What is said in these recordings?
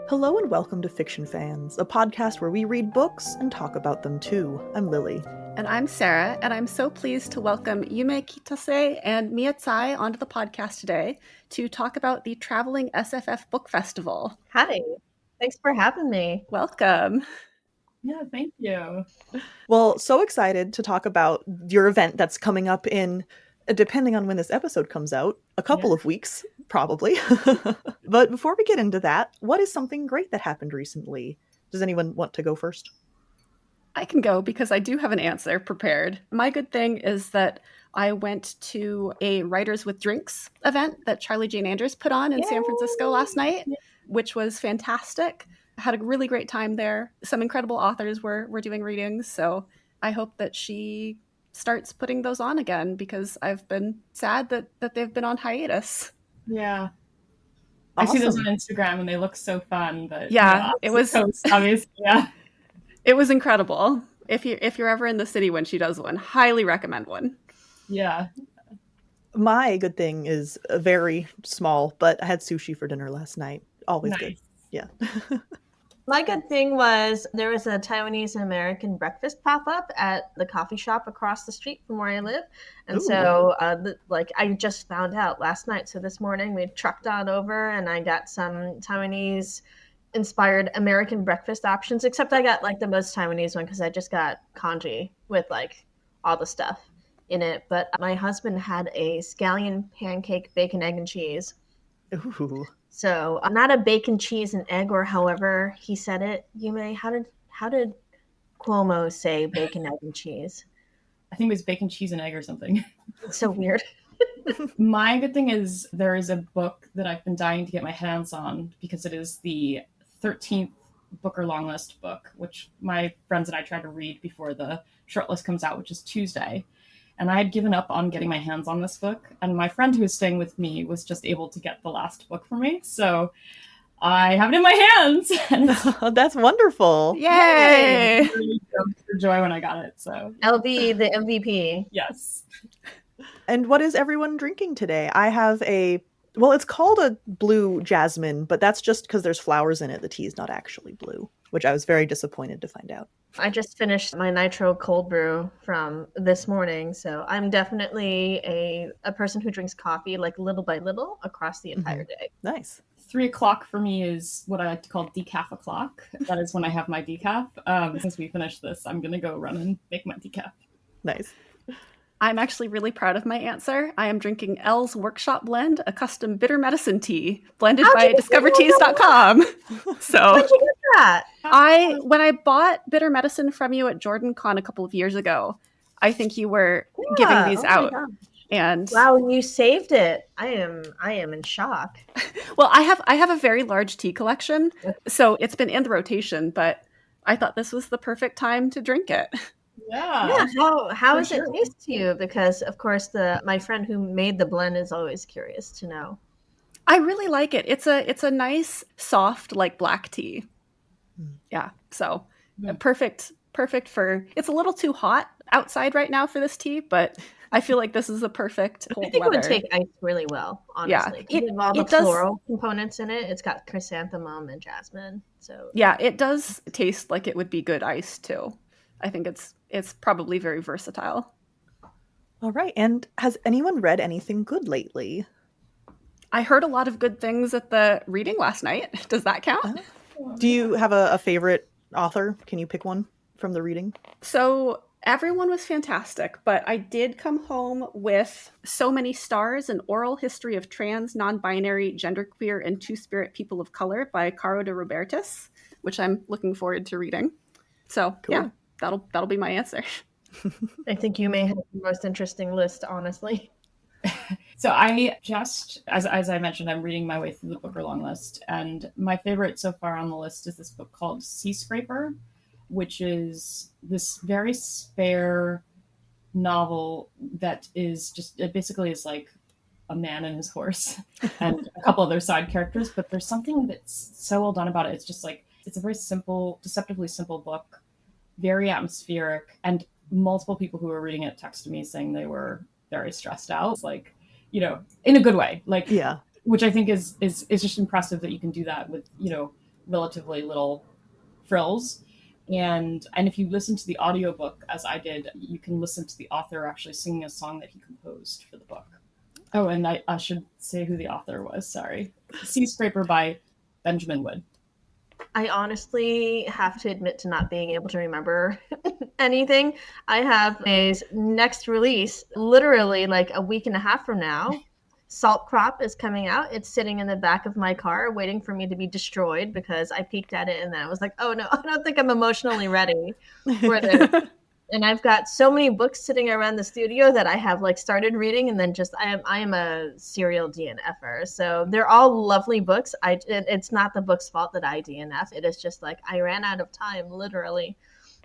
Hello and welcome to Fiction Fans, a podcast where we read books and talk about them too. I'm Lily. And I'm Sarah, and I'm so pleased to welcome Yume Kitasei and Tsai onto the podcast today to talk about the Traveling SFF Book Festival. Hi, thanks for having me. Welcome. Yeah, thank you. Well, so excited to talk about your event that's coming up in, depending on when this episode comes out, a couple of weeks, probably. But before we get into that, what is something great that happened recently? Does anyone want to go first? I can go because I do have an answer prepared. My good thing is that I went to a Writers with Drinks event that Charlie Jane Andrews put on in San Francisco last night, which was fantastic. I had a really great time there. Some incredible authors were doing readings, so I hope that she starts putting those on again because I've been sad that they've been on hiatus. Yeah. Awesome. I see those on Instagram and they look so fun, but it was obviously, yeah. It was incredible. If you're ever in the city when she does one, highly recommend one. Yeah. My good thing is very small, but I had sushi for dinner last night. Always Nice. good. Yeah. My good thing was there was a Taiwanese and American breakfast pop-up at the coffee shop across the street from where I live. And so I just found out last night. So this morning we trucked on over and I got some Taiwanese inspired American breakfast options, except I got like the most Taiwanese one because I just got congee with like all the stuff in it. But my husband had a scallion pancake, bacon, egg, and cheese. Ooh. So not a bacon, cheese, and egg, or however he said it. Yume, how did Cuomo say bacon, egg, and cheese? I think it was bacon, cheese, and egg or something. It's so weird. My good thing is there is a book that I've been dying to get my hands on because it is the 13th Booker Longlist book, which my friends and I tried to read before the shortlist comes out, which is Tuesday. And I had given up on getting my hands on this book. And my friend who was staying with me was just able to get the last book for me. So I have it in my hands. And That's wonderful. Yay! I really jumped for joy when I got it. So LB, the MVP. yes. And what is everyone drinking today? I have it's called a blue jasmine, but that's just because there's flowers in it. The tea is not actually blue, which I was very disappointed to find out. I just finished my nitro cold brew from this morning, so I'm definitely a person who drinks coffee like little by little across the entire day. Nice. 3 o'clock for me is what I like to call decaf o'clock. That is when I have my decaf. Since we finished this, I'm going to go run and make my decaf. Nice. I'm actually really proud of my answer. I am drinking Elle's Workshop Blend, a custom bitter medicine tea blended by discoverteas.com. So How'd you get that? when I bought bitter medicine from you at JordanCon a couple of years ago, I think you were giving these out. And wow, you saved it. I am in shock. Well, I have a very large tea collection, so it's been in the rotation, but I thought this was the perfect time to drink it. Yeah. How does it taste to you? Because of course my friend who made the blend is always curious to know. I really like it. It's a nice, soft, like black tea. Yeah. So perfect for. It's a little too hot outside right now for this tea, but I feel like this is a perfect cold I think weather. It would take ice really well, honestly. Yeah, It all the floral components in it. It's got chrysanthemum and jasmine. So yeah, it does taste like it would be good ice too. I think it's probably very versatile. All right. And has anyone read anything good lately? I heard a lot of good things at the reading last night. Does that count? Do you have a favorite author? Can you pick one from the reading? So everyone was fantastic, but I did come home with So Many Stars, An Oral History of Trans, Non-Binary, Genderqueer, and Two-Spirit People of Color by Caro de Robertis, which I'm looking forward to reading. So cool. Yeah, that'll be my answer. I think you may have the most interesting list, honestly. So I just, as I mentioned, I'm reading my way through the Booker long list, and my favorite so far on the list is this book called Sea Scraper, which is this very spare novel that is just, it basically is like a man and his horse and a couple other side characters, but there's something that's so well done about it. It's just like, it's a very simple, deceptively simple book, very atmospheric, and multiple people who were reading it texted me saying they were very stressed out. It's like, you know, in a good way, like, yeah, which I think is just impressive that you can do that with, you know, relatively little frills. And if you listen to the audiobook, as I did, you can listen to the author actually singing a song that he composed for the book. Oh, and I should say who the author was, sorry. Sea Scraper by Benjamin Wood. I honestly have to admit to not being able to remember anything. I have his next release literally like a week and a half from now. Salt Crop is coming out. It's sitting in the back of my car waiting for me to be destroyed because I peeked at it and then I was like, oh no, I don't think I'm emotionally ready for this. And I've got so many books sitting around the studio that I have like started reading and then just I am a serial DNFer. So they're all lovely books. It's not the book's fault that I DNF. It is just like I ran out of time literally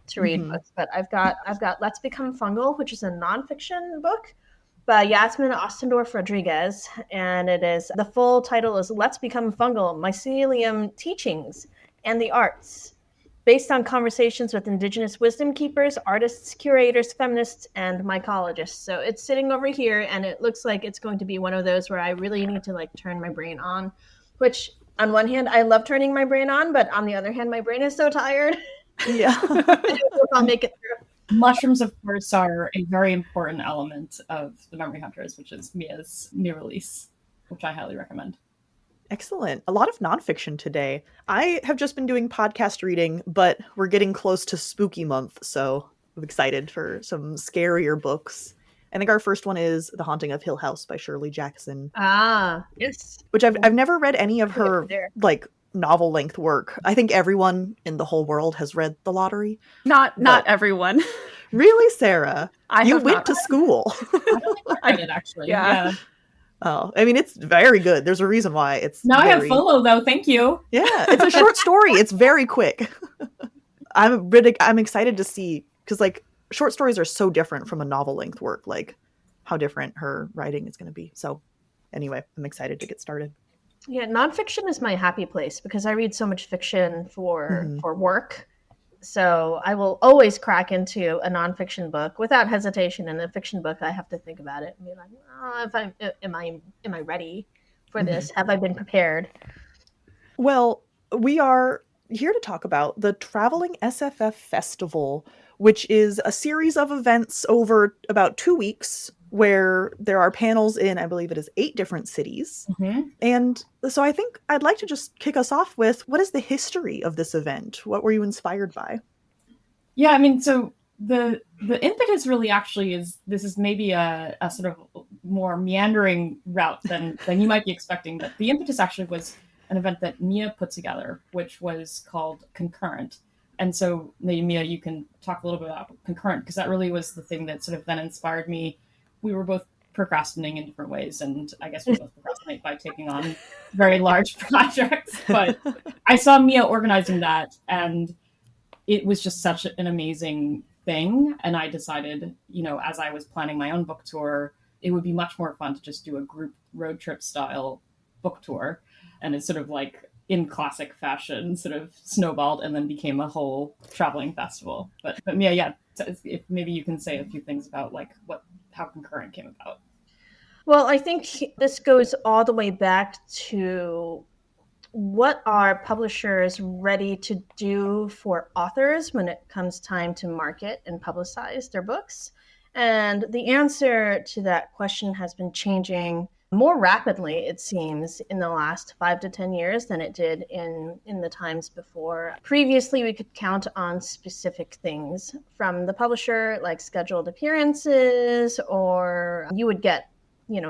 to read books. But I've got Let's Become Fungal, which is a nonfiction book by Yasmin Ostendorf Rodriguez, and it is the full title is Let's Become Fungal: Mycelium Teachings and the Arts, based on conversations with indigenous wisdom keepers, artists, curators, feminists, and mycologists. So it's sitting over here, and it looks like it's going to be one of those where I really need to like turn my brain on, which on one hand, I love turning my brain on, but on the other hand, my brain is so tired. Yeah. I don't know if I'll make it through. Mushrooms, of course, are a very important element of The Memory Hunters, which is Mia's new release, which I highly recommend. Excellent. A lot of nonfiction today. I have just been doing podcast reading, but we're getting close to spooky month, so I'm excited for some scarier books. I think our first one is The Haunting of Hill House by Shirley Jackson. Ah, yes. Which I've never read any of her like novel length work. I think everyone in the whole world has read The Lottery. Not everyone. Really, Sarah? You went to read. school. I don't think I read it, actually. Yeah. Oh, I mean, it's very good. There's a reason why it's Now I have FOLO, though. Thank you. Yeah, it's a short story. It's very quick. I'm excited to see, because like short stories are so different from a novel length work, like how different her writing is going to be. So anyway, I'm excited to get started. Yeah, nonfiction is my happy place because I read so much fiction for work. So I will always crack into a nonfiction book without hesitation. And a fiction book, I have to think about it and be like, oh, am I ready for this? Have I been prepared? Well, we are here to talk about the Traveling SFF Festival, which is a series of events over about 2 weeks where there are panels in, I believe it is 8 different cities. And so I think I'd like to just kick us off with, what is the history of this event? What were you inspired by? Yeah, I mean, so the impetus really actually is, this is maybe a sort of more meandering route than you might be expecting, but the impetus actually was an event that Mia put together, which was called Concurrent. And so maybe, Mia, you can talk a little bit about Concurrent, because that really was the thing that sort of then inspired me. We were both procrastinating in different ways, and I guess we both procrastinate by taking on very large projects. But I saw Mia organizing that, and it was just such an amazing thing. And I decided, as I was planning my own book tour, it would be much more fun to just do a group road trip style book tour. And it's sort of like, in classic fashion, sort of snowballed and then became a whole traveling festival. But Mia, yeah, if maybe you can say a few things about like how Concurrent came about. Well, I think this goes all the way back to what are publishers ready to do for authors when it comes time to market and publicize their books. And the answer to that question has been changing more rapidly, it seems, in the last 5 to 10 years than it did in the times before. Previously, we could count on specific things from the publisher, like scheduled appearances, or you would get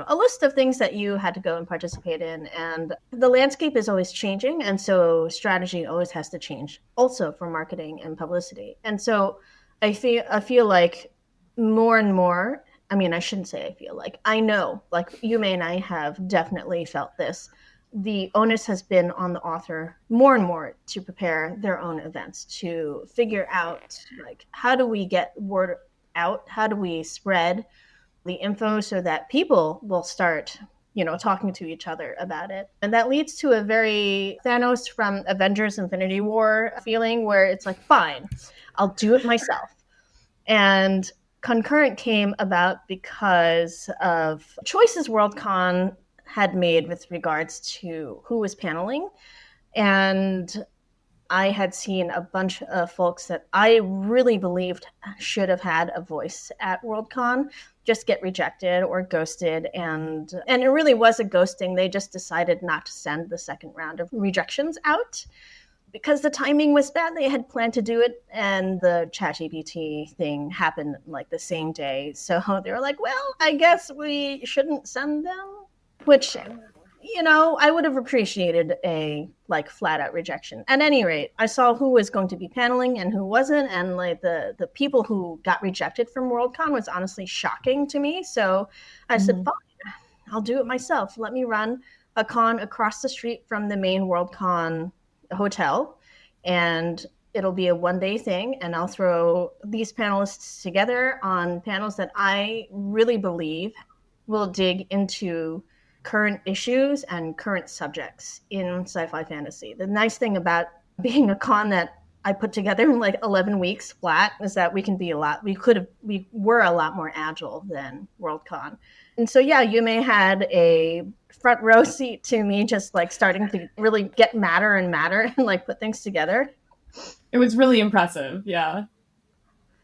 a list of things that you had to go and participate in. And the landscape is always changing. And so strategy always has to change also for marketing and publicity. And so I feel like more and more, I mean, I shouldn't say I feel like, I know, like Yume and I have definitely felt this. The onus has been on the author more and more to prepare their own events, to figure out, like, how do we get word out? How do we spread the info so that people will start, talking to each other about it? And that leads to a very Thanos from Avengers Infinity War feeling where it's like, fine, I'll do it myself. And Concurrent came about because of choices Worldcon had made with regards to who was paneling. And I had seen a bunch of folks that I really believed should have had a voice at Worldcon just get rejected or ghosted, and it really was a ghosting. They just decided not to send the second round of rejections out because the timing was bad. They had planned to do it, and the ChatGPT thing happened like the same day. So they were like, well, I guess we shouldn't send them, which, you know, I would have appreciated a like flat out rejection. At any rate, I saw who was going to be paneling and who wasn't, and like the people who got rejected from Worldcon was honestly shocking to me. So I said, fine, I'll do it myself. Let me run a con across the street from the main Worldcon hotel, and it'll be a one-day thing, and I'll throw these panelists together on panels that I really believe will dig into current issues and current subjects in sci-fi fantasy. The nice thing about being a con that I put together in like 11 weeks flat is that we were a lot more agile than Worldcon. And so, yeah, Yume had a front row seat to me just like starting to really get madder and like put things together. It was really impressive. Yeah.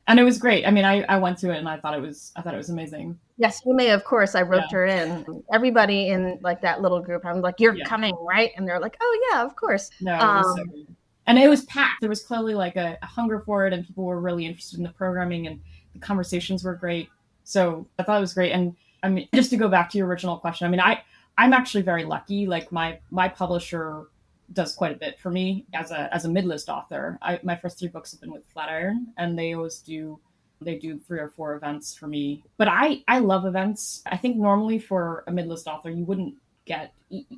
And it was great. I mean, I went to it and I thought it was amazing. Yes, Yume, of course. I roped her in. Everybody in like that little group, I'm like, you're coming, right? And they're like, oh yeah, of course. No, it was so good. And it was packed. There was clearly like a hunger for it, and people were really interested in the programming, and the conversations were great. So I thought it was great. And I mean, just to go back to your original question, I mean, I'm actually very lucky. Like my publisher does quite a bit for me as a mid-list author. My first 3 books have been with Flatiron, and they do 3 or 4 events for me. But I love events. I think normally for a mid-list author, you wouldn't get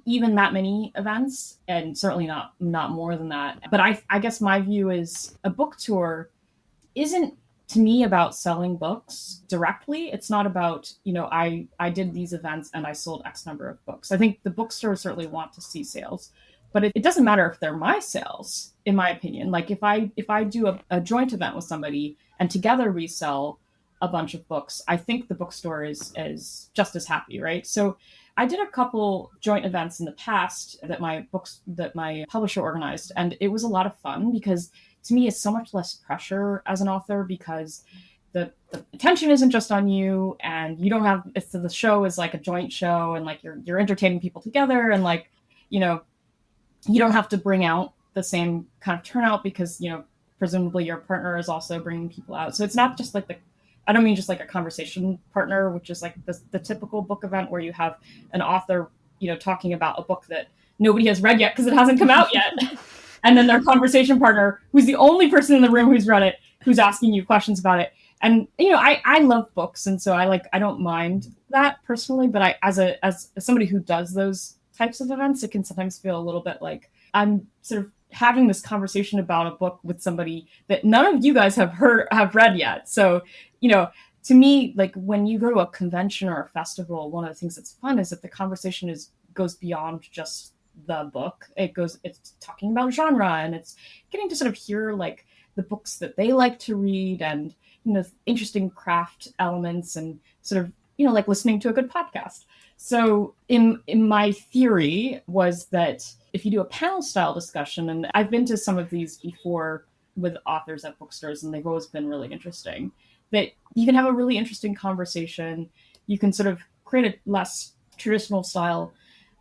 even that many events, and certainly not more than that. But I guess my view is a book tour isn't, to me, about selling books directly. It's not about, you know, I did these events and I sold X number of books. I think the bookstores certainly want to see sales, but it doesn't matter if they're my sales, in my opinion. Like if I do a joint event with somebody and together we sell a bunch of books, I think the bookstore is just as happy, right? So I did a couple joint events in the past that my publisher organized, and it was a lot of fun because to me it's so much less pressure as an author, because the attention isn't just on you, and you don't have, the show is like a joint show, and like you're entertaining people together, and like, you know, you don't have to bring out the same kind of turnout because, you know, presumably your partner is also bringing people out. So it's not just like I don't mean just like a conversation partner, which is like the typical book event where you have an author, you know, talking about a book that nobody has read yet because it hasn't come out yet. And then their conversation partner, who's the only person in the room who's read it, who's asking you questions about it. And, you know, I love books. And so I don't mind that personally, but as somebody who does those types of events, it can sometimes feel a little bit like I'm sort of having this conversation about a book with somebody that none of you guys have read yet. So, you know, to me, like when you go to a convention or a festival, one of the things that's fun is that the conversation goes beyond just the book. It's talking about genre, and it's getting to sort of hear like the books that they like to read, and, you know, interesting craft elements, and sort of, you know, like listening to a good podcast. So in my theory was that if you do a panel style discussion, and I've been to some of these before with authors at bookstores, and they've always been really interesting, that you can have a really interesting conversation. You can sort of create a less traditional style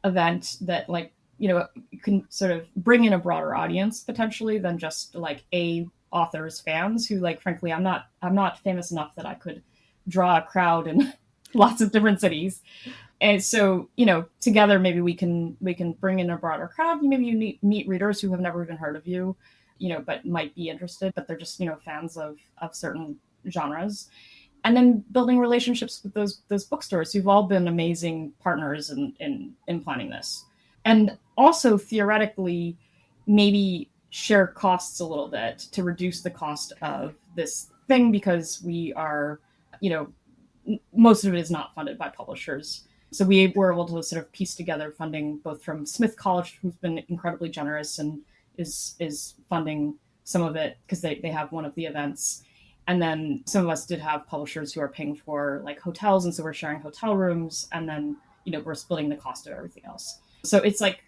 event that, like, you know, you can sort of bring in a broader audience potentially than just like a author's fans who, like, frankly, I'm not famous enough that I could draw a crowd in lots of different cities. And so, you know, together maybe we can bring in a broader crowd. Maybe you meet readers who have never even heard of you, you know, but might be interested, but they're just, you know, fans of certain genres. And then building relationships with those bookstores who've all been amazing partners in planning this. And also theoretically maybe share costs a little bit to reduce the cost of this thing, because we are, you know, most of it is not funded by publishers. So we were able to sort of piece together funding both from Smith College, who's been incredibly generous and is funding some of it because they have one of the events. And then some of us did have publishers who are paying for like hotels. And so we're sharing hotel rooms, and then, you know, we're splitting the cost of everything else. So it's like,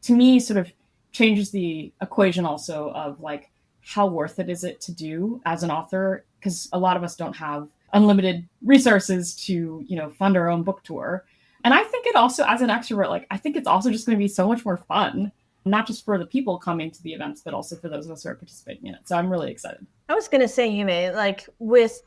to me, sort of changes the equation also of like how worth it is it to do as an author, because a lot of us don't have unlimited resources to, you know, fund our own book tour. And I think it also, as an extrovert, like I think it's also just going to be so much more fun, not just for the people coming to the events, but also for those of us who are participating in it. So I'm really excited. I was going to say, Yume, like with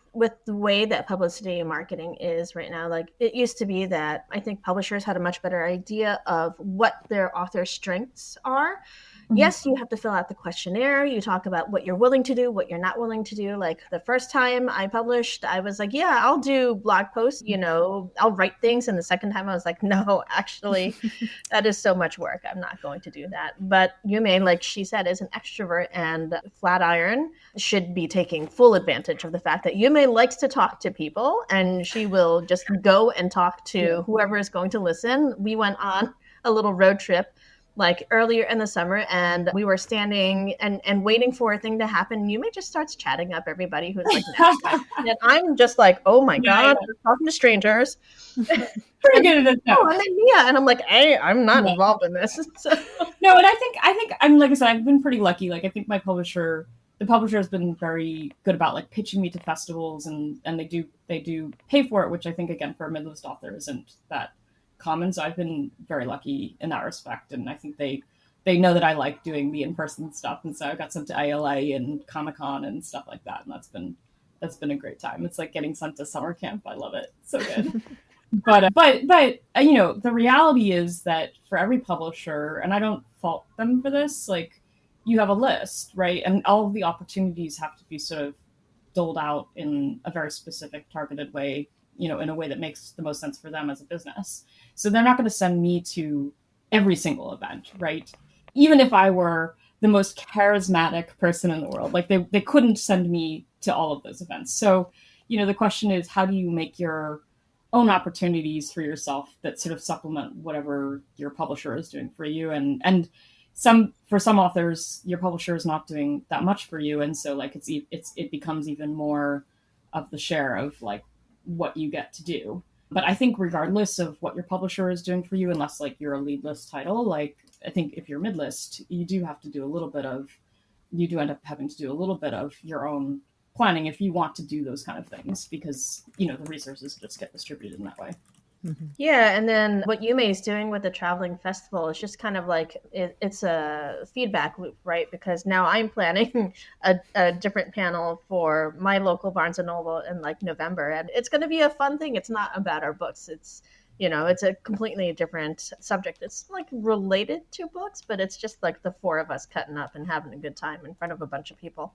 the way that publicity and marketing is right now, like it used to be that I think publishers had a much better idea of what their author's strengths are. Mm-hmm. Yes, you have to fill out the questionnaire. You talk about what you're willing to do, what you're not willing to do. Like the first time I published, I was like, yeah, I'll do blog posts, you know, I'll write things. And the second time I was like, no, actually, that is so much work. I'm not going to do that. But Yume, like she said, is an extrovert, and Flatiron should be taking full advantage of the fact that Yume likes to talk to people, and she will just go and talk to whoever is going to listen. We went on a little road trip like earlier in the summer, and we were standing and waiting for a thing to happen. Yume just starts chatting up everybody who's like next. And I'm just like, oh my God, I'm talking to strangers. Pretty good at it. Oh, and then Mia, and I'm like, hey, I'm not involved in this. So. No, and I think I'm, like I said, I've been pretty lucky. Like I think the publisher has been very good about like pitching me to festivals, and they do pay for it, which I think again for a mid-list author isn't that common. So I've been very lucky in that respect, and I think they know that I like doing the in-person stuff, and so I got sent to ALA and Comic-Con and stuff like that, and that's been a great time. It's like getting sent to summer camp. I love it. So good. But you know, the reality is that for every publisher, and I don't fault them for this, like you have a list, right? And all of the opportunities have to be sort of doled out in a very specific, targeted way, you know, in a way that makes the most sense for them as a business. So they're not going to send me to every single event, right? Even if I were the most charismatic person in the world, like they couldn't send me to all of those events. So, you know, the question is, how do you make your own opportunities for yourself that sort of supplement whatever your publisher is doing for you? And for some authors, your publisher is not doing that much for you, and so like it becomes even more of the share of like what you get to do. But I think regardless of what your publisher is doing for you, unless like you're a lead list title, like I think if you're mid list, you do end up having to do a little bit of your own planning if you want to do those kind of things, because you know the resources just get distributed in that way. Mm-hmm. Yeah, and then what Yume is doing with the Traveling Festival is just kind of like it's a feedback loop, right? Because now I'm planning a different panel for my local Barnes & Noble in like November, and it's going to be a fun thing. It's not about our books. It's, you know, it's a completely different subject. It's like related to books, but it's just like the four of us cutting up and having a good time in front of a bunch of people.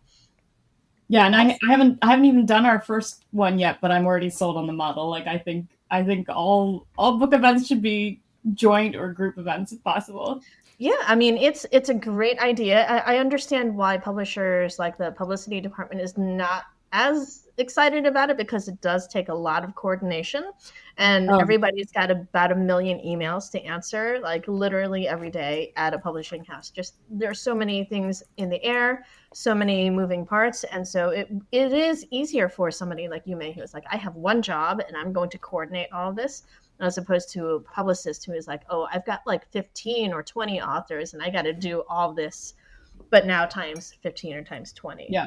Yeah, and I haven't even done our first one yet, but I'm already sold on the model. Like I think all book events should be joint or group events if possible. Yeah, I mean it's a great idea. I understand why publishers, like the publicity department, is not as excited about it, because it does take a lot of coordination, and everybody's got about 1 million emails to answer, like literally every day at a publishing house. Just there's so many things in the air, so many moving parts, and so it is easier for somebody like Yume, who is like, I have one job and I'm going to coordinate all of this, as opposed to a publicist who is like, oh, I've got like 15 or 20 authors and I got to do all this, but now times 15 or times 20. Yeah.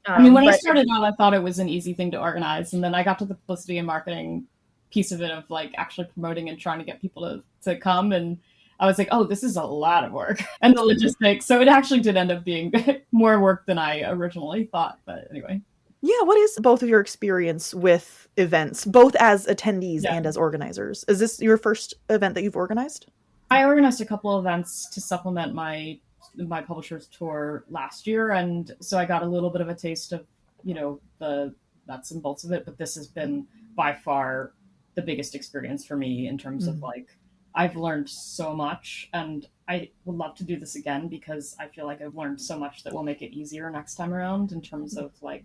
I mean, when I started out, I thought it was an easy thing to organize. And then I got to the publicity and marketing piece of it, of like actually promoting and trying to get people to come. And I was like, oh, this is a lot of work, and the logistics. So it actually did end up being more work than I originally thought. But anyway. Yeah, what is both of your experience with events, both as attendees and as organizers? Is this your first event that you've organized? I organized a couple of events to supplement my publisher's tour last year, and so I got a little bit of a taste of, you know, the nuts and bolts of it, but this has been by far the biggest experience for me in terms of like, I've learned so much, and I would love to do this again because I feel like I've learned so much that will make it easier next time around in terms of like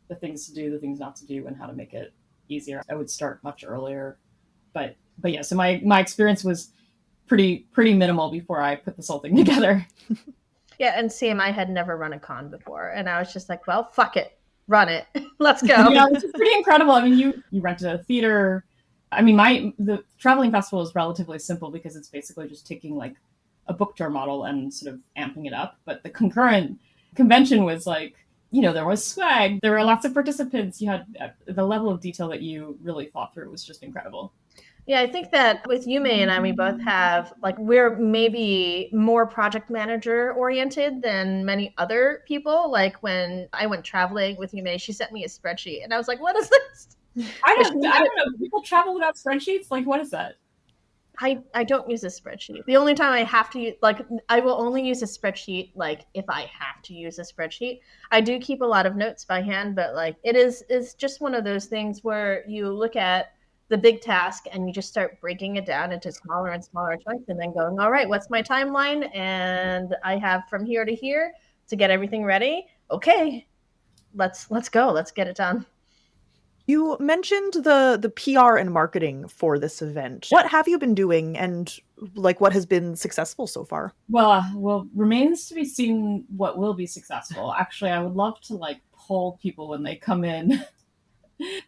the things to do, the things not to do, and how to make it easier. I would start much earlier, but yeah, so my experience was pretty minimal before I put this whole thing together. Yeah, and I had never run a con before, and I was just like, well, fuck it, run it, let's go. Yeah, it's pretty incredible. I mean, you rented a theater. I mean, the Traveling Festival is relatively simple because it's basically just taking like a book tour model and sort of amping it up. But the concurrent convention was like, there was swag, there were lots of participants, you had the level of detail that you really thought through was just incredible. Yeah, I think that with Yume and I, we both have, like, we're maybe more project manager oriented than many other people. Like when I went traveling with Yume, she sent me a spreadsheet and I was like, what is this? I don't know. People travel without spreadsheets? Like, what is that? I don't use a spreadsheet. The only time I have to use, like, I will only use a spreadsheet, like, if I have to use a spreadsheet. I do keep a lot of notes by hand, but, like, it's just one of those things where you look at the big task and you just start breaking it down into smaller and smaller chunks and then going, all right, what's my timeline? And I have from here to here to get everything ready. Okay, let's go. Let's get it done. You mentioned the PR and marketing for this event. What have you been doing, and like what has been successful so far? Well, remains to be seen what will be successful. Actually, I would love to like poll people when they come in.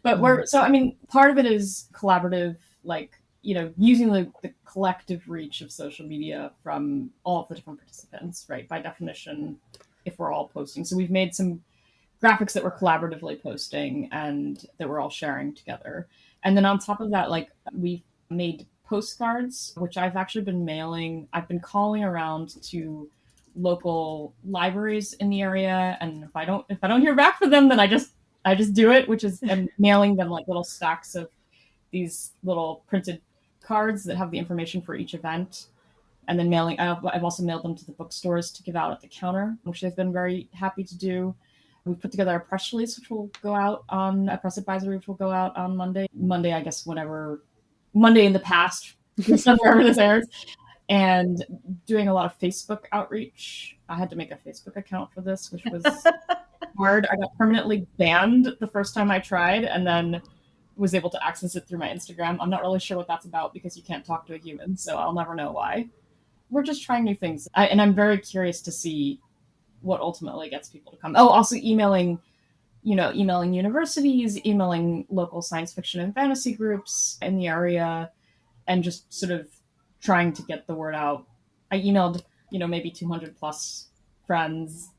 But part of it is collaborative, like, using the collective reach of social media from all of the different participants, right? By definition, if we're all posting. So we've made some graphics that we're collaboratively posting and that we're all sharing together. And then on top of that, like, we've made postcards, which I've actually been mailing. I've been calling around to local libraries in the area, and if I don't hear back from them, then I just do it, which is and mailing them like little stacks of these little printed cards that have the information for each event. And then I've also mailed them to the bookstores to give out at the counter, which they've been very happy to do. We've put together a press release, which will go out on a press advisory, which will go out on Monday. Monday, I guess, whenever Monday in the past, wherever this airs. And doing a lot of Facebook outreach. I had to make a Facebook account for this, which was hard. I got permanently banned the first time I tried, and then was able to access it through my Instagram. I'm not really sure what that's about because you can't talk to a human, so I'll never know why. We're just trying new things. And I'm very curious to see what ultimately gets people to come. Oh, also emailing universities, emailing local science fiction and fantasy groups in the area, and just sort of trying to get the word out. I emailed, maybe 200 plus friends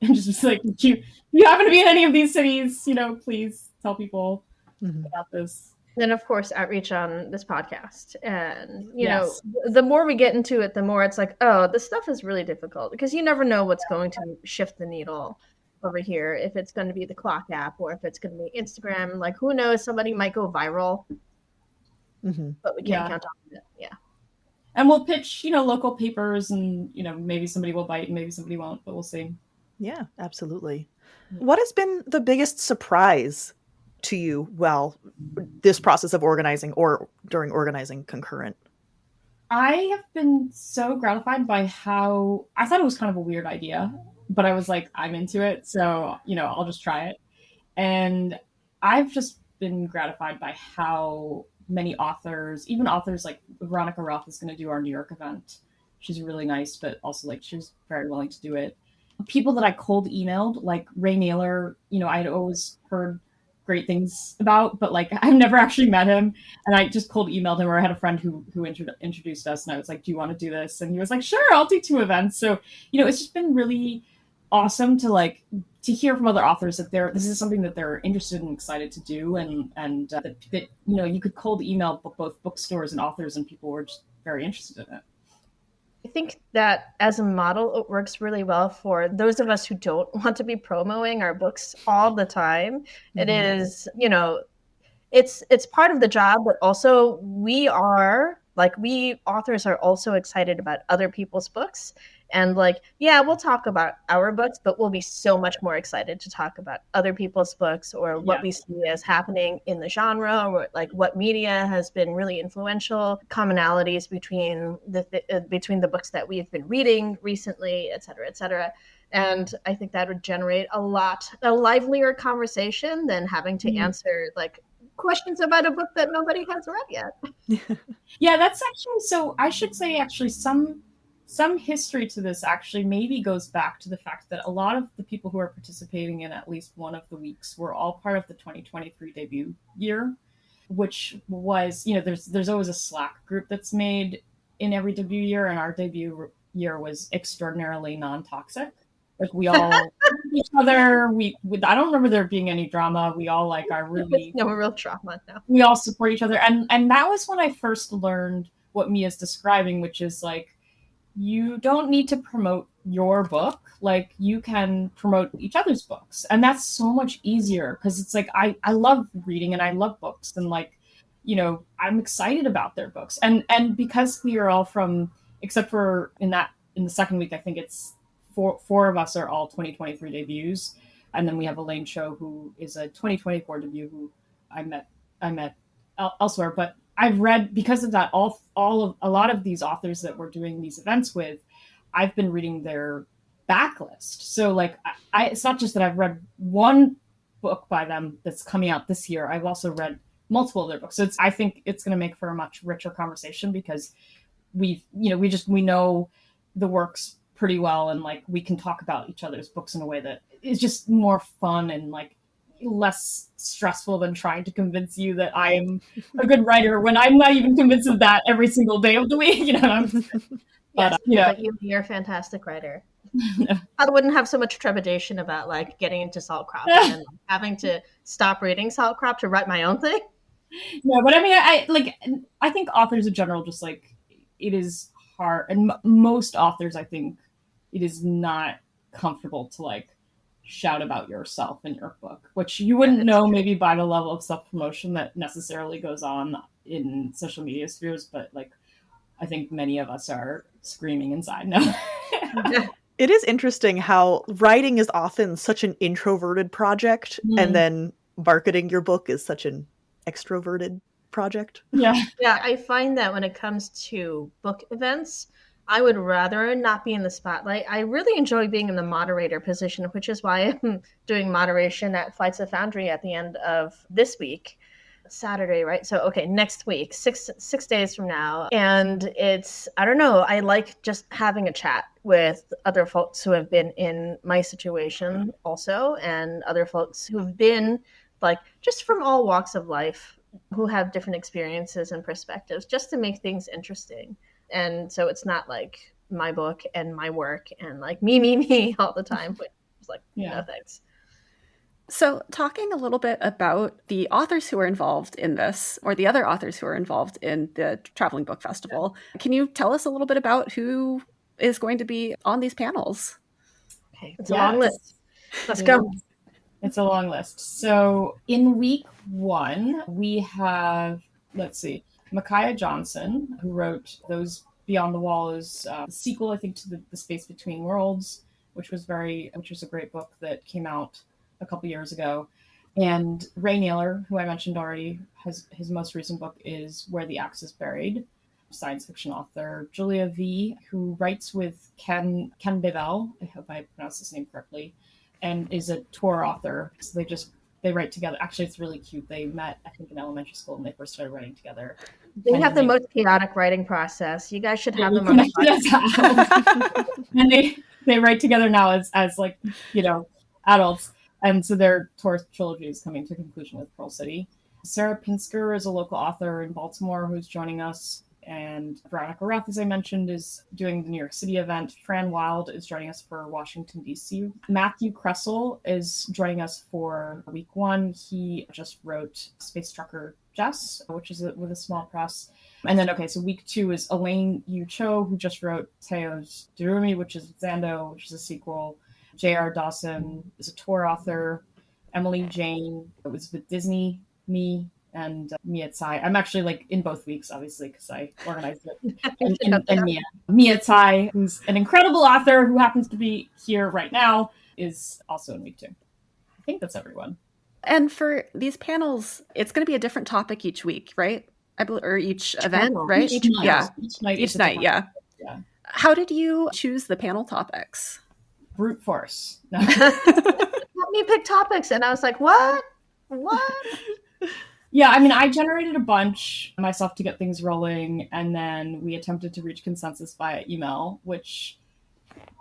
and just was like, you happen to be in any of these cities, please tell people about this. Then, of course, outreach on this podcast. And, Yes. the more we get into it, the more it's like, oh, this stuff is really difficult because you never know what's going to shift the needle over here. If it's going to be the clock app or if it's going to be Instagram, like, who knows, somebody might go viral, but we can't count on it. Yeah. And we'll pitch, local papers and, maybe somebody will bite and maybe somebody won't, but we'll see. Yeah, absolutely. What has been the biggest surprise to you, this process of organizing or during organizing concurrent? I have been so gratified by how I thought it was kind of a weird idea, but I was like, I'm into it. So, I'll just try it. And I've just been gratified by how many authors, even authors like Veronica Roth is going to do our New York event. She's really nice, but also like she was very willing to do it. People that I cold emailed, like Ray Naylor, I had always heard great things about, but like I've never actually met him, and I just cold emailed him. Or I had a friend who introduced us, and I was like, do you want to do this? And he was like, sure, I'll do 2 events. So it's just been really awesome to hear from other authors that this is something that they're interested and excited to do, and that you could cold email both bookstores and authors, and people were just very interested in it. I think that as a model, it works really well for those of us who don't want to be promoting our books all the time. It is, it's part of the job, but also we authors are also excited about other people's books. And we'll talk about our books, but we'll be so much more excited to talk about other people's books or what we see as happening in the genre, or what media has been really influential, commonalities between the books that we've been reading recently, et cetera, et cetera. And I think that would generate a livelier conversation than having to answer questions about a book that nobody has read yet. Yeah, that's actually, so I should say actually some history to this actually maybe goes back to the fact that a lot of the people who are participating in at least one of the weeks were all part of the 2023 debut year, which was, there's always a Slack group that's made in every debut year, and our debut year was extraordinarily non-toxic. Like we all each other. I don't remember there being any drama. We all like are really no real drama now. We all support each other, and that was when I first learned what Mia's describing, which is like you don't need to promote your book, like you can promote each other's books, and that's so much easier because it's like I love reading and I love books, and like I'm excited about their books, and because we are all from, except for in the second week, I think it's four of us are all 2023 debuts, and then we have Elaine Cho, who is a 2024 debut, who I met elsewhere. But I've read, because of that, a lot of these authors that we're doing these events with, I've been reading their backlist. So like it's not just that I've read one book by them that's coming out this year. I've also read multiple of their books. So I think it's going to make for a much richer conversation because we know the works pretty well, and like we can talk about each other's books in a way that is just more fun and like less stressful than trying to convince you that I am a good writer when I'm not even convinced of that every single day of the week. But you're a fantastic writer. I wouldn't have so much trepidation about like getting into Salt Crop and like, having to stop reading Salt Crop to write my own thing. No, but I mean, I think authors in general, just like it is hard, and most authors, I think it is not comfortable to like shout about yourself in your book, which you wouldn't know maybe by the level of self-promotion that necessarily goes on in social media spheres, but like I think many of us are screaming inside now. It is interesting how writing is often such an introverted project, and then marketing your book is such an extroverted project. Yeah, I find that when it comes to book events, I would rather not be in the spotlight. I really enjoy being in the moderator position, which is why I'm doing moderation at Flights of Foundry at the end of this week. Saturday, right? So, okay, next week, six days from now. And it's, I don't know, I like just having a chat with other folks who have been in my situation also, and other folks who've been like just from all walks of life, who have different experiences and perspectives, just to make things interesting. And so it's not like my book and my work and like me all the time, but it's like, no thanks. So talking a little bit about the authors who are involved in this, or the other authors who are involved in the Traveling Book Festival, can you tell us a little bit about who is going to be on these panels? Okay, it's a long list. Let's go. It's a long list. So in week 1, we have, Micaiah Johnson, who wrote Those Beyond the Wall, is the sequel, I think, to the Space Between Worlds, which was a great book that came out a couple years ago. And Ray Naylor, who I mentioned already, his most recent book is Where the Axe is Buried, science fiction author. Julia V, who writes with Ken Bevel, I hope I pronounced his name correctly, and is a tour author. So they write together. Actually, it's really cute. They met, I think, in elementary school when they first started writing together. They have the most chaotic writing process. You guys should have them on the podcast. And they write together now as like, adults. And so their tour trilogy is coming to conclusion with Pearl City. Sarah Pinsker is a local author in Baltimore who's joining us. And Veronica Rath, as I mentioned, is doing the New York City event. Fran Wild is joining us for Washington, D.C. Matthew Kressel is joining us for week 1. He just wrote Space Trucker Jess, which is with a small press. And then, so week 2 is Elaine Yu Cho, who just wrote Teo's Durumi, which is Zando, which is a sequel. J.R. Dawson is a tour author. Emily Jane, it was with Disney, me, and Mia Tsai. I'm actually like in both weeks, obviously, because I organized it. and Mia Tsai, who's an incredible author who happens to be here right now, is also in week 2. I think that's everyone. And for these panels, it's going to be a different topic each week, right? Or each event, panel. right? Each night. Each night, yeah. How did you choose the panel topics? Brute force. No. Let me pick topics, and I was like, what? Yeah, I mean, I generated a bunch myself to get things rolling, and then we attempted to reach consensus via email, which,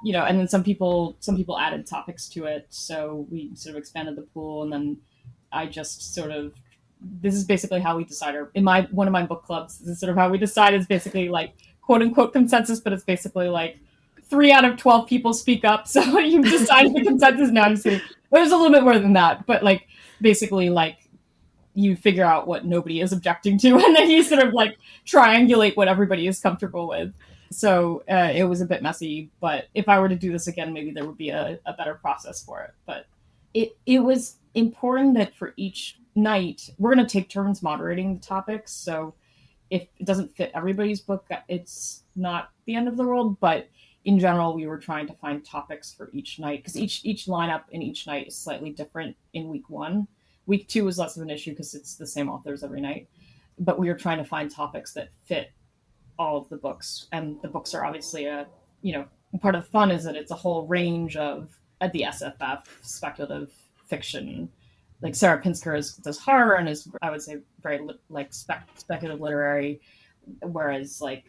and then some people added topics to it, so we sort of expanded the pool, and then I just this is basically how we decide, in one of my book clubs, this is sort of how we decide, is basically like quote unquote consensus, but it's basically like 3 out of 12 people speak up, so you've decided the consensus. No, I'm just kidding. There's a little bit more than that, but like basically like you figure out what nobody is objecting to, and then you sort of like triangulate what everybody is comfortable with. So it was a bit messy, but if I were to do this again, maybe there would be a better process for it. But it was important that for each night, we're going to take turns moderating the topics. So if it doesn't fit everybody's book, it's not the end of the world. But in general, we were trying to find topics for each night, because each lineup in each night is slightly different in week 1. Week 2 was less of an issue because it's the same authors every night. But we were trying to find topics that fit all of the books. And the books are obviously part of the fun is that it's a whole range of the SFF, speculative fiction. Like Sarah Pinsker does horror and is, I would say, very like speculative literary, whereas like,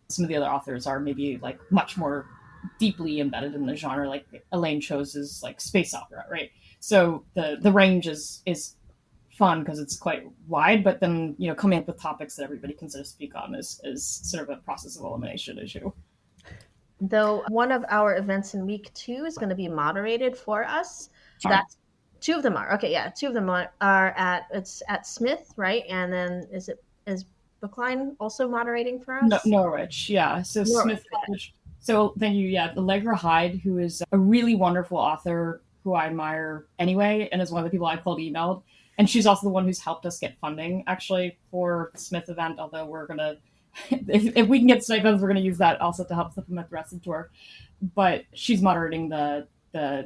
some of the other authors are maybe like much more deeply embedded in the genre, like Elaine Cho's like space opera, right? So the range is fun because it's quite wide, but then coming up with topics that everybody can sort of speak on is sort of a process of elimination issue. Though one of our events in week 2 is going to be moderated for us. Sure. That's 2 of them are. Okay, yeah, 2 of them are at Smith, right? And then is Bookline also moderating for us? Norwich, yeah. So Norwich, Smith. So thank you. Yeah, Allegra Hyde, who is a really wonderful author who I admire anyway, and is one of the people I cold emailed. And she's also the one who's helped us get funding actually for the Smith event. Although we're gonna, if we can get stipends, we're gonna use that also to help supplement the rest of the tour. But she's moderating the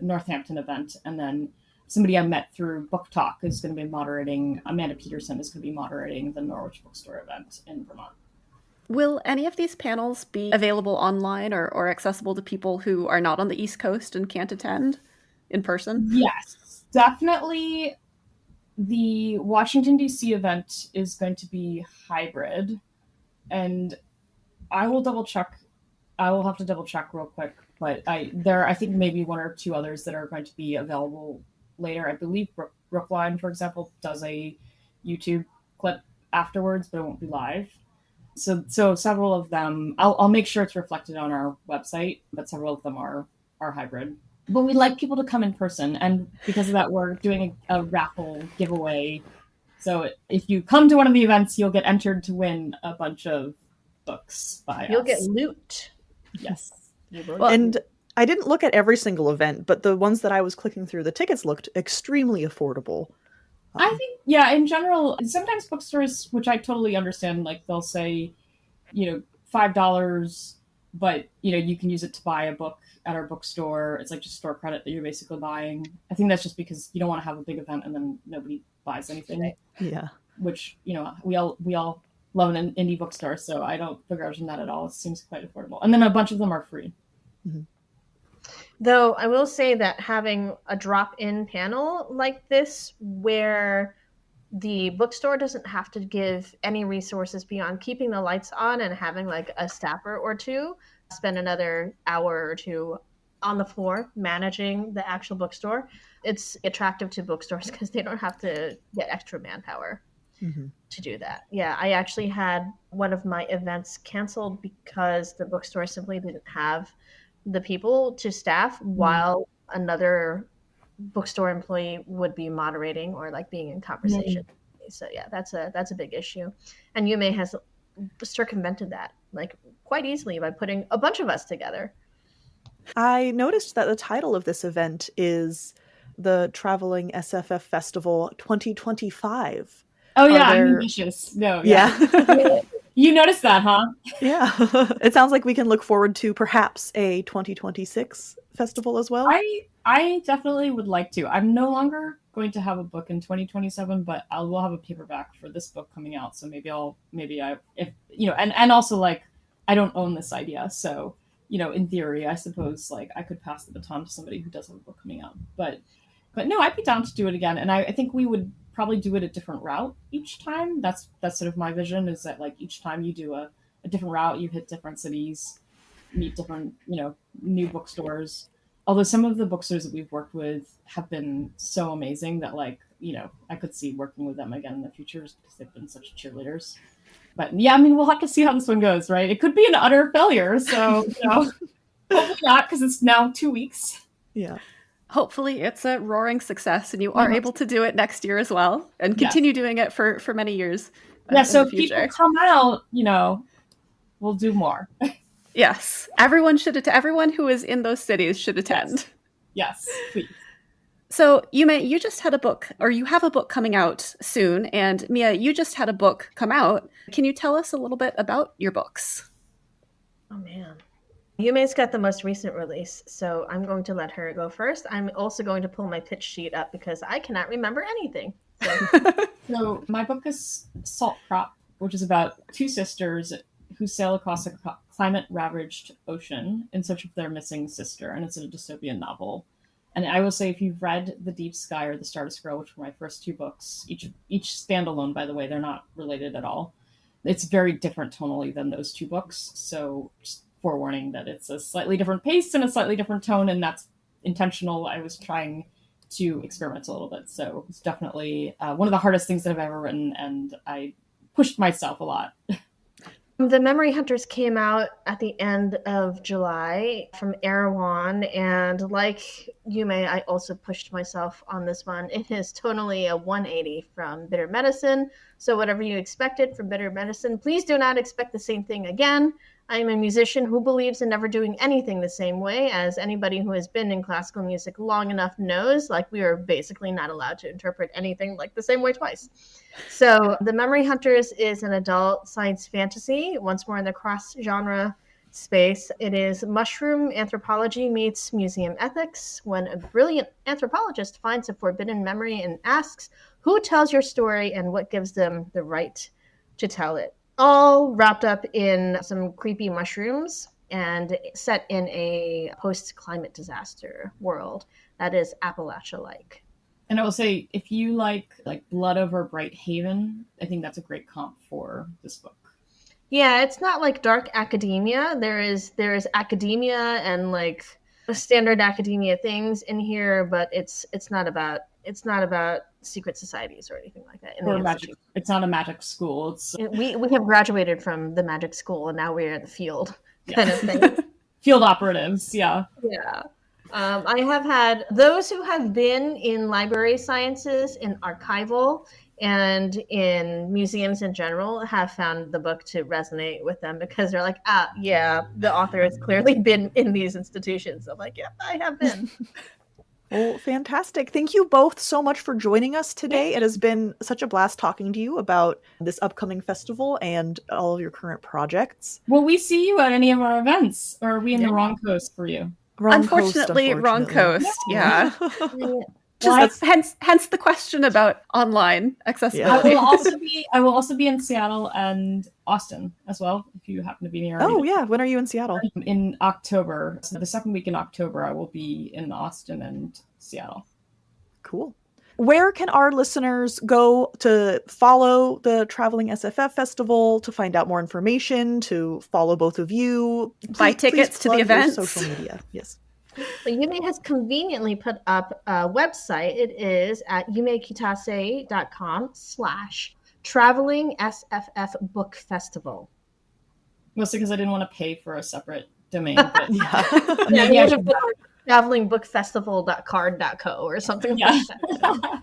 Northampton event, and then somebody I met through Book Talk is going to be moderating. Amanda Peterson is going to be moderating the Norwich Bookstore event in Vermont. Will any of these panels be available online or accessible to people who are not on the East Coast and can't attend in person? Yes, definitely. The Washington, D.C. event is going to be hybrid, and I will double check. I will have to double check real quick, but I think maybe 1 or 2 others that are going to be available later. I believe Brookline, for example, does a YouTube clip afterwards, but it won't be live. So several of them, I'll make sure it's reflected on our website, but several of them are hybrid. But we'd like people to come in person, and because of that, we're doing a raffle giveaway. So if you come to one of the events, you'll get entered to win a bunch of books by us. You'll get loot. Yes. And I didn't look at every single event, but the ones that I was clicking through, the tickets looked extremely affordable. I think, yeah, in general, sometimes bookstores, which I totally understand, like they'll say, $5, but, you can use it to buy a book at our bookstore. It's like just store credit that you're basically buying. I think that's just because you don't want to have a big event and then nobody buys anything. Yeah. Which, we all love an indie bookstore, so I don't begrudge that at all. It seems quite affordable. And then a bunch of them are free. Mm-hmm. Though I will say that having a drop-in panel like this where the bookstore doesn't have to give any resources beyond keeping the lights on and having like a staffer or 2 spend another hour or 2 on the floor managing the actual bookstore, it's attractive to bookstores because they don't have to get extra manpower to do that. Yeah, I actually had one of my events canceled because the bookstore simply didn't have the people to staff while another bookstore employee would be moderating or like being in conversation. So yeah, that's a big issue. And Yume has circumvented that like quite easily by putting a bunch of us together. I noticed that the title of this event is the Traveling SFF Festival 2025. Oh yeah, I'm ambitious. No, yeah. You noticed that, huh? Yeah. It sounds like we can look forward to perhaps a 2026 festival as well. I definitely would like to. I'm no longer going to have a book in 2027, but I will have a paperback for this book coming out. So maybe and also like I don't own this idea, so in theory, I suppose like I could pass the baton to somebody who does have a book coming out. But no, I'd be down to do it again, and I think we would probably do it a different route each time. That's sort of my vision, is that like each time you do a different route, you hit different cities, meet different new bookstores. Although some of the bookstores that we've worked with have been so amazing that like I could see working with them again in the future because they've been such cheerleaders. But yeah, I mean, we'll have to see how this one goes, right? It could be an utter failure. So, hopefully not, because it's now 2 weeks. Yeah. Hopefully it's a roaring success and you are able to do it next year as well and continue doing it for many years. Yeah, so if people come out, we'll do more. Yes. Everyone who is in those cities should attend. Yes, please. So, Yume, you just had a book, or you have a book coming out soon, and Mia, you just had a book come out. Can you tell us a little bit about your books? Oh, man. Yume's got the most recent release, so I'm going to let her go first. I'm also going to pull my pitch sheet up because I cannot remember anything. So my book is Salt Crop, which is about two sisters who sail across a climate-ravaged ocean in search of their missing sister, and it's a dystopian novel. And I will say, if you've read The Deep Sky or The Stardust Girl, which were my first two books, each standalone, by the way, they're not related at all. It's very different tonally than those two books. So just forewarning that it's a slightly different pace and a slightly different tone, and that's intentional. I was trying to experiment a little bit. So it's definitely one of the hardest things that I've ever written, and I pushed myself a lot. The Memory Hunters came out at the end of July from Erewhon, and like Yume, I also pushed myself on this one. It is tonally a 180 from Bitter Medicine, so whatever you expected from Bitter Medicine, please do not expect the same thing again. I am a musician who believes in never doing anything the same way, as anybody who has been in classical music long enough knows. Like, we are basically not allowed to interpret anything like the same way twice. So The Memory Hunters is an adult science fantasy, once more in the cross-genre space. It is mushroom anthropology meets museum ethics, when a brilliant anthropologist finds a forbidden memory and asks, who tells your story and what gives them the right to tell it? All wrapped up in some creepy mushrooms and set in a post-climate disaster world that is Appalachia-like. And I will say, if you like Blood Over Bright Haven, I think that's a great comp for this book. Yeah, it's not like dark academia. There is academia and like standard academia things in here, but it's not about secret societies or anything like that. Or magic. It's not a magic school. We have graduated from the magic school and now we're in the field kind of thing. Field operatives, yeah. Yeah. I have had those who have been in library sciences, in archival, and in museums in general have found the book to resonate with them because they're like, yeah, the author has clearly been in these institutions. I'm like, yeah, I have been. Well, fantastic. Thank you both so much for joining us today. It has been such a blast talking to you about this upcoming festival and all of your current projects. Will we see you at any of our events, or are we in the wrong coast for you? Unfortunately, wrong coast. Yeah. Hence the question about online accessibility. Yeah. I will also be in Seattle and Austin as well, if you happen to be near. Oh yeah, when are you in Seattle? In October. So the second week in October, I will be in Austin and Seattle. Cool. Where can our listeners go to follow the Traveling SFF Festival, to find out more information, to follow both of you? Buy tickets to the events. Social media, yes. So Yume has conveniently put up a website. It is at yumekitasei.com/Traveling SFF Book Festival. Mostly because I didn't want to pay for a separate domain. But travelingbookfestival.card.co or something like that.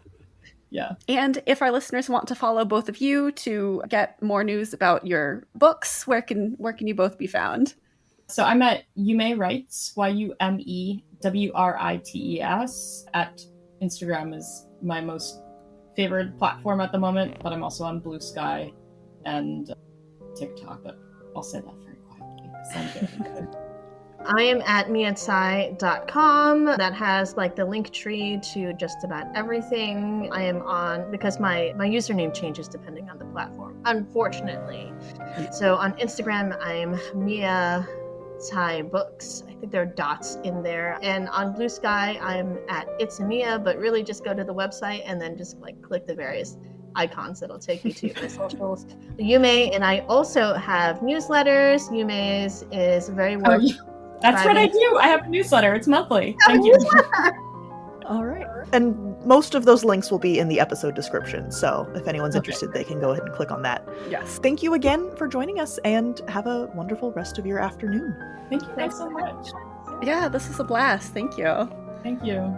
Yeah. And if our listeners want to follow both of you to get more news about your books, where can you both be found? So I'm at Yume Writes, YUMEWRITES. At Instagram is my most favorite platform at the moment, but I'm also on Blue Sky and TikTok, but I'll say that very quietly because I'm good. I am at miatsai.com. That has like the link tree to just about everything. I am on, because my username changes depending on the platform, unfortunately. So on Instagram, I'm Mia Tsai Books. I think there are dots in there. And on Blue Sky, I'm at It's Mia, but really just go to the website and then just like click the various icons that'll take you to my socials. Yume and I also have newsletters. Yume's is very well. That's what I do. I have a newsletter. It's monthly. Thank you. All right. And most of those links will be in the episode description. So if anyone's interested, they can go ahead and click on that. Yes. Thank you again for joining us, and have a wonderful rest of your afternoon. Thank you guys so much. Yeah, this is a blast. Thank you. Thank you.